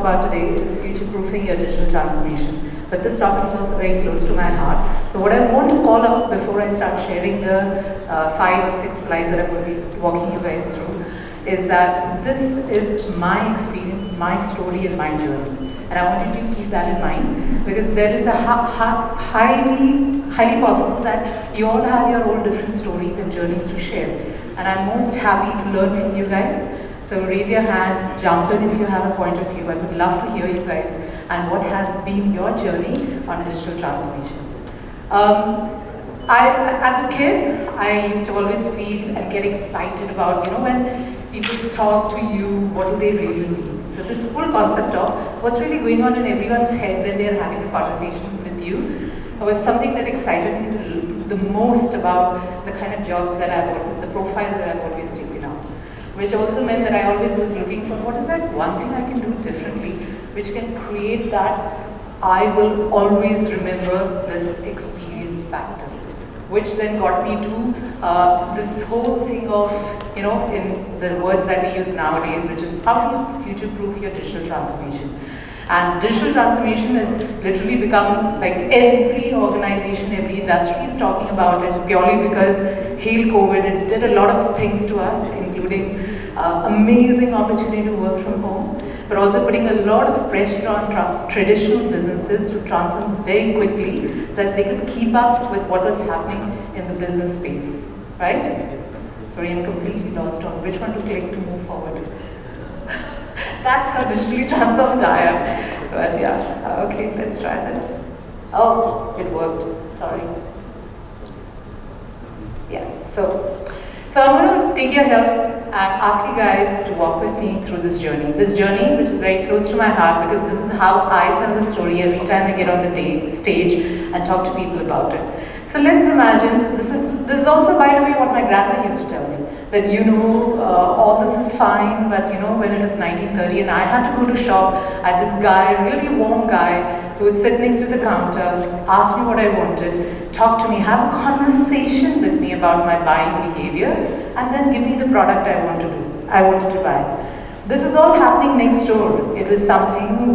about today is future-proofing your digital transformation. But this topic is also very close to my heart. So what I want to call out before I start sharing the 5 or 6 slides that I'm going to be walking you guys through is that this is my experience, my story, and my journey. And I want you to keep that in mind because there is a highly possible that you all have your own different stories and journeys to share. And I'm most happy to learn from you guys. So raise your hand, jump in if you have a point of view. I would love to hear you guys and what has been your journey on digital transformation. As a kid, I used to always feel and get excited about, when people talk to you, what do they really mean? So this whole concept of what's really going on in everyone's head when they're having a conversation with you was something that excited me the most about the kind of jobs that the profiles that I've always taken up. Which also meant that I always was looking for what is that one thing I can do differently, which can create that I will always remember this experience factor. Which then got me to this whole thing of, in the words that we use nowadays, which is how do you future-proof your digital transformation. And digital transformation has literally become like every organization, every industry is talking about it purely because hail COVID, it did a lot of things to us, including amazing opportunity to work from home, but also putting a lot of pressure on traditional businesses to transform very quickly so that they could keep up with what was happening in the business space, right? Sorry, I'm completely lost on which one to click to move forward. That's how digitally transformed I am. But yeah, okay, let's try this. Oh, it worked, sorry. Yeah, so I'm going to take your help and ask you guys to walk with me through this journey. This journey, which is very close to my heart because this is how I tell the story every time I get on the stage and talk to people about it. So let's imagine, this is also, by the way, what my grandma used to tell me, that all this is fine, but when it was 1930 and I had to go to shop, I had this guy, really warm guy, who would sit next to the counter, ask me what I wanted, talk to me, have a conversation with me about my buying behavior, and then give me the product I wanted to buy. This is all happening next door. It is something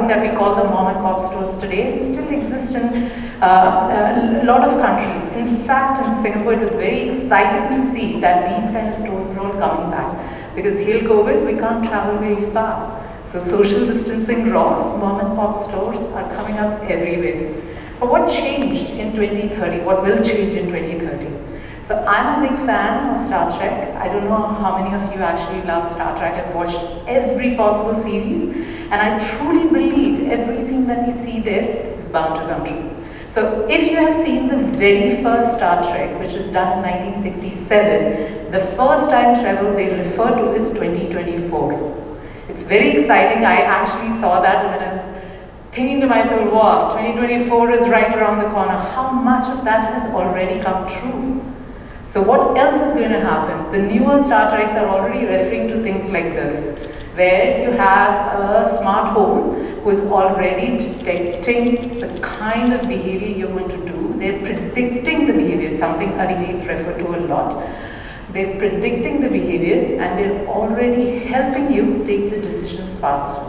that we call the mom and pop stores today. It still exists in a lot of countries. In fact, in Singapore, it was very exciting to see that these kind of stores were all coming back. Because hail COVID, we can't travel very far. So social distancing rocks, mom and pop stores are coming up everywhere. But what changed in 2030? What will change in 2030? So I'm a big fan of Star Trek. I don't know how many of you actually love Star Trek. I've watched every possible series, and I truly believe everything that we see there is bound to come true. So if you have seen the very first Star Trek, which was done in 1967, the first time travel they refer to is 2024. It's very exciting. I actually saw that when I was thinking to myself, wow, 2024 is right around the corner. How much of that has already come true? So what else is going to happen? The newer Star Treks are already referring to things like this, where you have a smart home who is already detecting the kind of behavior you're going to do. They're predicting the behavior, something Adivit referred to a lot. They're predicting the behavior and they're already helping you take the decisions faster.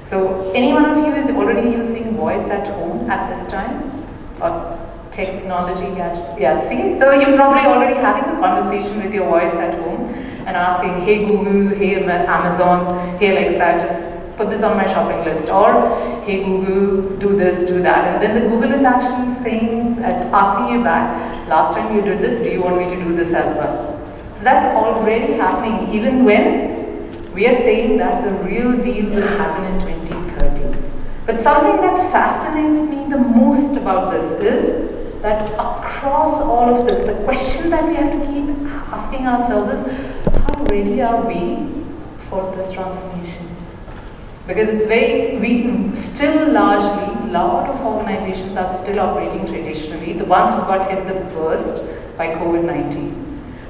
So any one of you is already using voice at home at this time? Or technology gadget? Yeah, see? So you're probably already having a conversation with your voice at home and asking, hey Google, hey Amazon, hey Alexa, just put this on my shopping list. Or, hey Google, do this, do that. And then the Google is actually asking you back, last time you did this, do you want me to do this as well? So that's already happening, even when we are saying that the real deal will happen in 2030. But something that fascinates me the most about this is that across all of this, the question that we have to keep asking ourselves is, how ready are we for this transformation? Because we still largely, a lot of organizations are still operating traditionally, the ones who got hit the worst by COVID-19.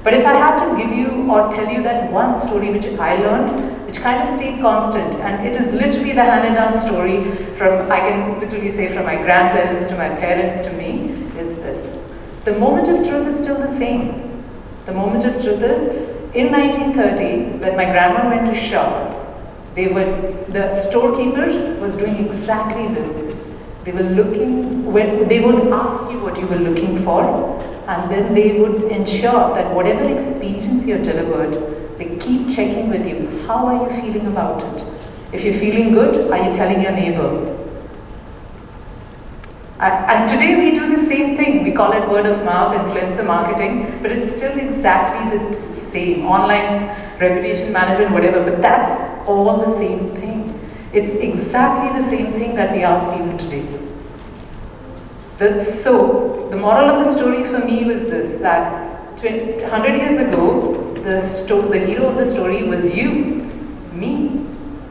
But if I had to give you or tell you that one story which I learned, which kind of stayed constant, and it is literally the handed down story from, I can literally say from my grandparents to my parents to me, is this. The moment of truth is still the same. The moment of truth is, in 1930, when my grandma went to shop, The storekeeper was doing exactly this. They were looking, they would ask you what you were looking for, and then they would ensure that whatever experience you delivered, they keep checking with you. How are you feeling about it? If you're feeling good, are you telling your neighbor? And today we do the same thing. We call it word of mouth, influencer marketing, but it's still exactly the same. Online reputation management, whatever, but that's all the same thing. It's exactly the same thing that we ask people to do. So, the moral of the story for me was this, that 100 years ago, the hero of the story was you, me,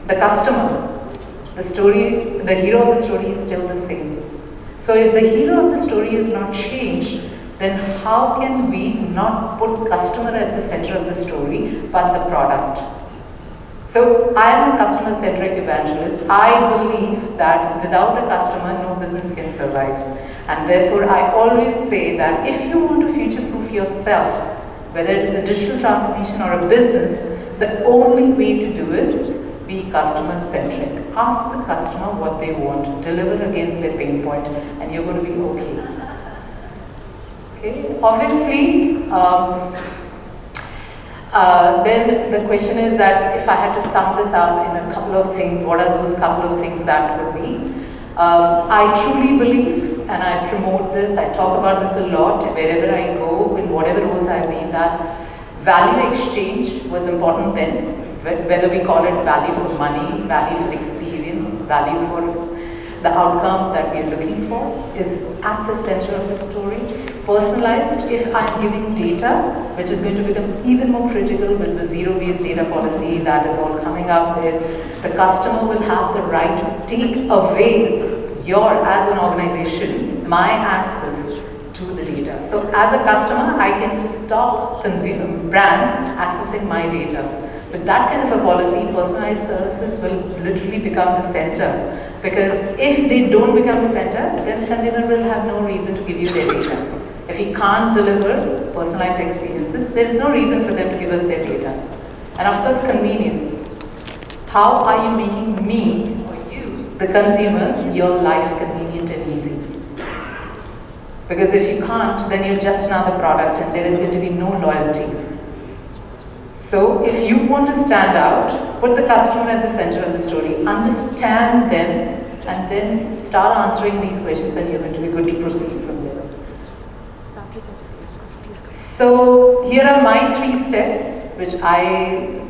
the customer. The hero of the story is still the same. So if the hero of the story is not changed, then how can we not put customer at the center of the story, but the product? So I am a customer-centric evangelist. I believe that without a customer, no business can survive. And therefore, I always say that if you want to future-proof yourself, whether it is a digital transformation or a business, the only way to do is be customer-centric. Ask the customer what they want, deliver against their pain point, and you're going to be okay. Okay? Obviously, then the question is that if I had to sum this up in a couple of things, what are those couple of things that would be? I truly believe, and I promote this, I talk about this a lot wherever I go, in whatever roles I've been, that value exchange was important then. Whether we call it value for money, value for experience, value for the outcome that we are looking for, is at the center of the story. Personalized, if I'm giving data, which is going to become even more critical with the zero-based data policy that is all coming up there, the customer will have the right to take away as an organization, my access to the data. So as a customer, I can stop brands accessing my data. With that kind of a policy, personalized services will literally become the center. Because if they don't become the center, then the consumer will have no reason to give you their data. If we can't deliver personalized experiences, there is no reason for them to give us their data. And of course, convenience. How are you making me, or you, the consumers, your life convenient and easy? Because if you can't, then you're just another product and there is going to be no loyalty. So if you want to stand out, put the customer at the center of the story, understand them, and then start answering these questions, and you're going to be good to proceed from there. So here are my 3 steps, which I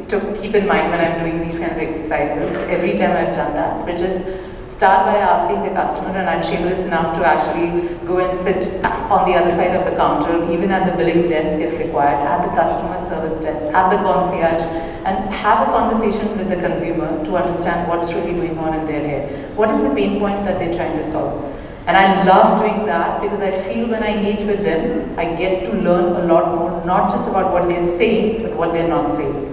keep in mind when I'm doing these kind of exercises, every time I've done that, which is start by asking the customer, and I'm shameless enough to actually go and sit on the other side of the counter, even at the billing desk if required, at the customer service desk, at the concierge, and have a conversation with the consumer to understand what's really going on in their head. What is the pain point that they're trying to solve? And I love doing that because I feel when I engage with them, I get to learn a lot more, not just about what they're saying, but what they're not saying.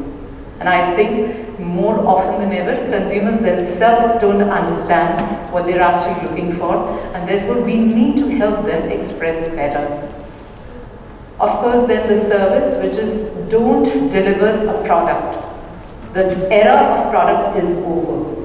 And I think more often than ever, consumers themselves don't understand what they're actually looking for, and therefore we need to help them express better. Of course, then the service, which is don't deliver a product. The era of product is over.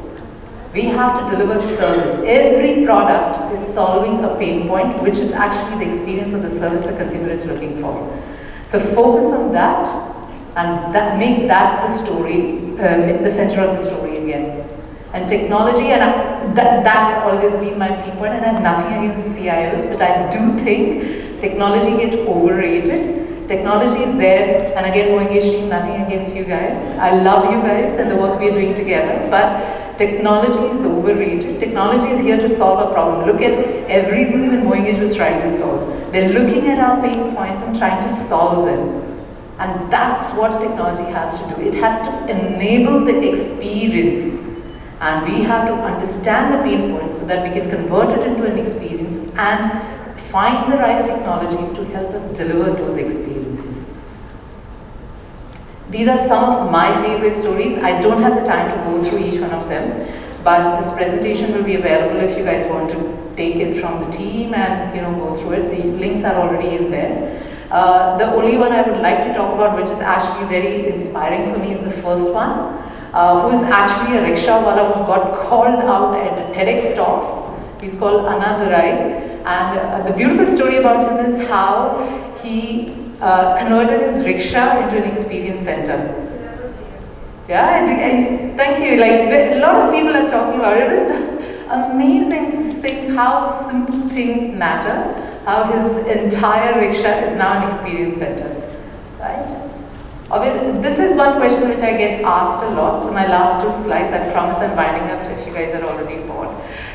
We have to deliver service. Every product is solving a pain point, which is actually the experience of the service the consumer is looking for. So focus on that, and make that the story, the center of the story again. And technology, and that's always been my pain point, and I have nothing against the CIOs, but I do think technology gets overrated. Technology is there, and again, MoEngage team, nothing against you guys. I love you guys and the work we are doing together, but technology is overrated. Technology is here to solve a problem. Look at everything that MoEngage was trying to solve. They're looking at our pain points and trying to solve them. And that's what technology has to do. It has to enable the experience. And we have to understand the pain points so that we can convert it into an experience and find the right technologies to help us deliver those experiences. These are some of my favorite stories. I don't have the time to go through each one of them, but this presentation will be available if you guys want to take it from the team and go through it. The links are already in there. The only one I would like to talk about, which is actually very inspiring for me, is the first one. who is actually a rickshaw wala who got called out at TEDx talks. He's called Anadurai, and the beautiful story about him is how he converted his rickshaw into an experience center. Yeah, and thank you. Like a lot of people are talking about it. It was amazing thing how simple things matter. How his entire rickshaw is now an experience center, right? This is one question which I get asked a lot. So my last two slides, I promise I'm winding up if you guys are already bored.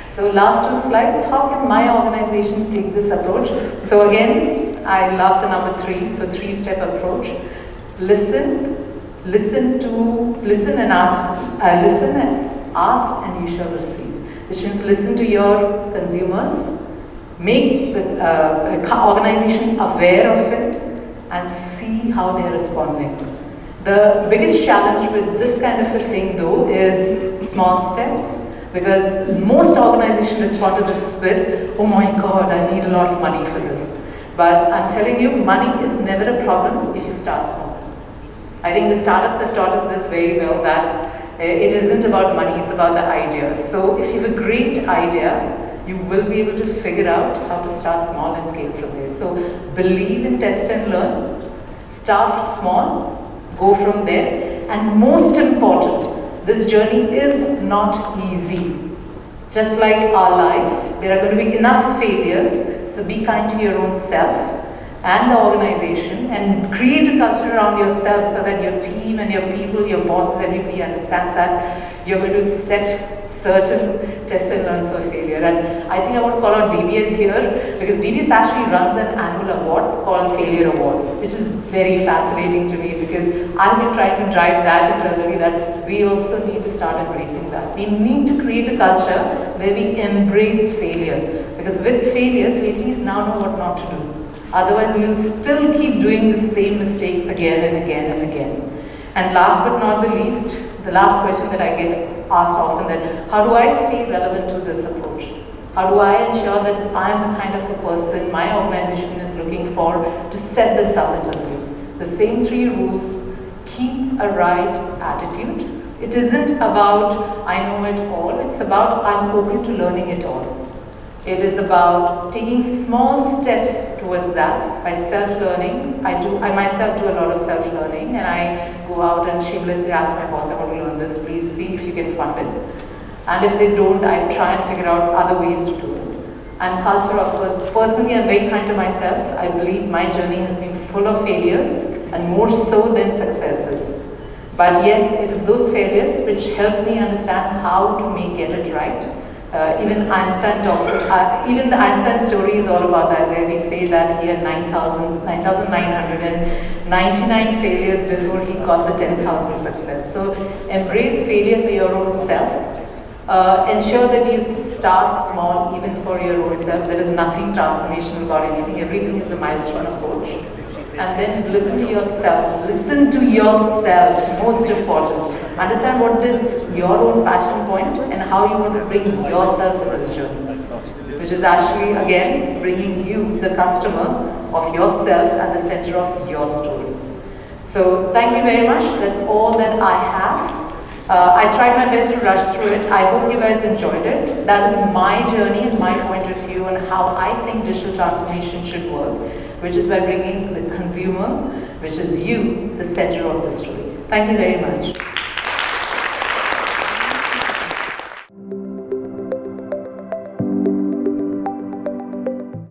So last two slides, how can my organization take this approach? So again, I love the number 3, so 3-step approach. Listen and ask and you shall receive. Which means listen to your consumers, make the organization aware of it, and see how they are responding. The biggest challenge with this kind of a thing though is small steps, because most organizations respond to this with, oh my God, I need a lot of money for this. But I'm telling you, money is never a problem if you start small. I think the startups have taught us this very well, that it isn't about money, it's about the idea. So if you have a great idea, you will be able to figure out how to start small and scale from there. So believe in test and learn, start small, go from there, and most important, this journey is not easy. Just like our life, there are going to be enough failures, so be kind to your own self and the organization, and create a culture around yourself so that your team and your people, your bosses, everybody understands that you're going to set certain tests and learns for failure. And I think I want to call out DBS here, because DBS actually runs an annual award called Failure Award, which is very fascinating to me, because I've been trying to drive that internally, that we also need to start embracing that. We need to create a culture where we embrace failure, because with failures, we at least now know what not to do. Otherwise, we will still keep doing the same mistakes again and again and again. And last but not the least, the last question that I get asked often, that how do I stay relevant to this approach? How do I ensure that I am the kind of a person my organization is looking for to set this up internally? The same 3 rules: keep a right attitude. It isn't about I know it all, it's about I'm open to learning it all. It is about taking small steps towards that by self-learning. I myself do a lot of self-learning, and I go out and shamelessly ask my boss, I want to learn this, please see if you can fund it. And if they don't, I try and figure out other ways to do it. And culture, of course, personally I'm very kind to myself. I believe my journey has been full of failures, and more so than successes. But yes, it is those failures which help me understand how to get it right. Even Einstein talks, even the Einstein story is all about that, where we say that he had 9,999 failures before he got the 10,000 success. So embrace failure for your own self. Ensure that you start small, even for your own self. There is nothing transformational about anything. Everything is a milestone approach. And then listen to yourself. Listen to yourself, most important. Understand what is your own passion point and how you want to bring yourself in this journey, which is actually, again, bringing you, the customer of yourself, at the center of your story. So thank you very much. That's all that I have. I tried my best to rush through it. I hope you guys enjoyed it. That is my journey and my point of view on how I think digital transformation should work, which is by bringing the consumer, which is you, the center of the story. Thank you very much.